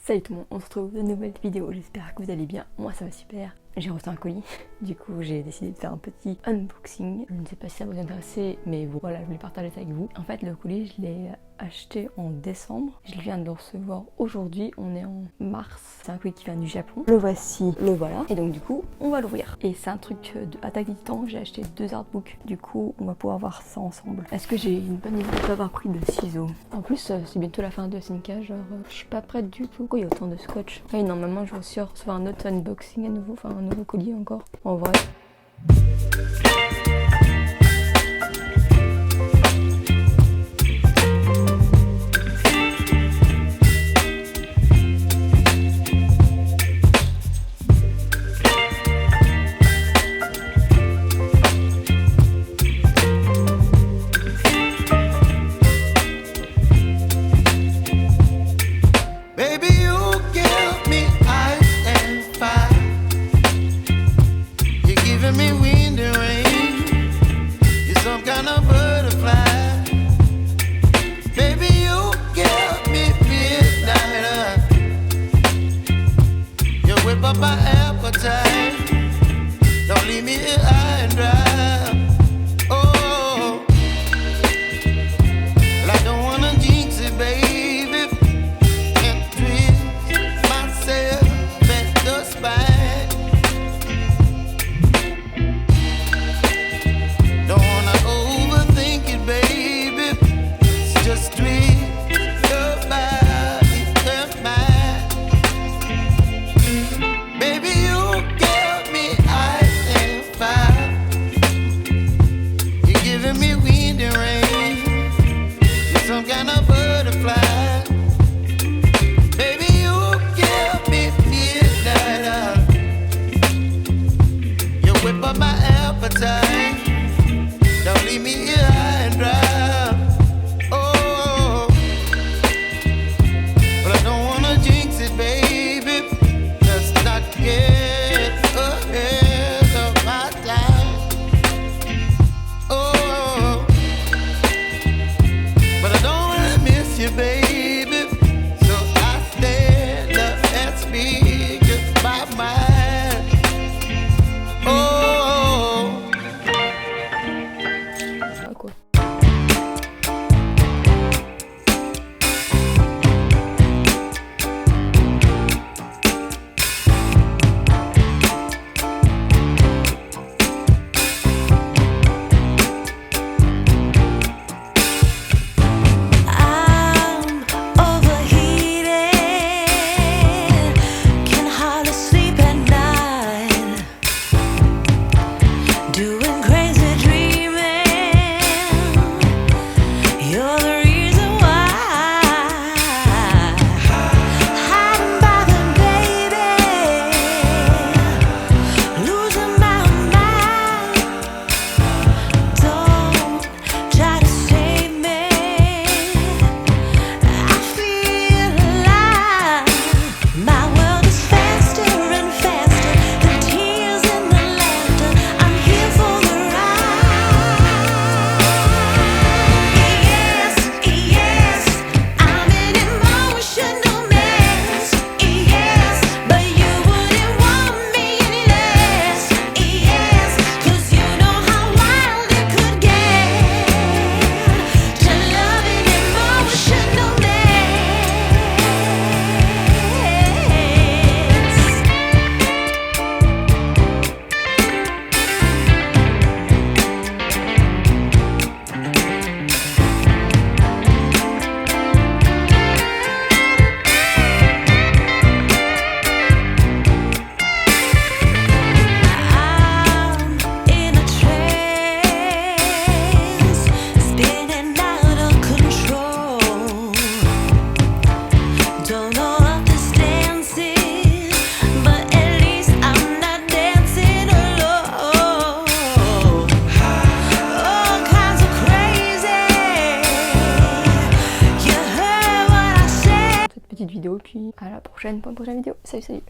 Salut tout le monde, on se retrouve dans une nouvelle vidéo, j'espère que vous allez bien, moi ça va super. J'ai reçu un colis, du coup j'ai décidé de faire un petit unboxing. Je ne sais pas si ça vous intéresse, mais bon, voilà, je voulais partager ça avec vous. En fait le colis je l'ai acheté en décembre, je viens de le recevoir aujourd'hui, on est en mars. C'est un colis qui vient du Japon, le voici, le voilà. Et donc du coup on va l'ouvrir. Et c'est un truc de Attaque des Titans, j'ai acheté 2 artbooks, du coup on va pouvoir voir ça ensemble. Est-ce que j'ai une bonne idée de pas avoir pris de ciseaux? En plus c'est bientôt la fin de SNK, genre je suis pas prête du tout. Pourquoi il y a autant de scotch? Et normalement je vais aussi recevoir un autre unboxing à nouveau, enfin un nouveau colis encore, en vrai. My appetite, don't leave me here high and dry. Oh, well, I don't wanna jinx it, baby, and twist myself at the spine. Don't wanna overthink it, baby, it's just twist your body and mine. Don't leave me here high and dry. Oh, but I don't wanna jinx it, baby. Let's not get ahead of my time. Oh, but I don't wanna miss you, baby. So I stand up and speak just my mind. Oh. Vidéo, puis à la prochaine pour une prochaine vidéo. Salut salut.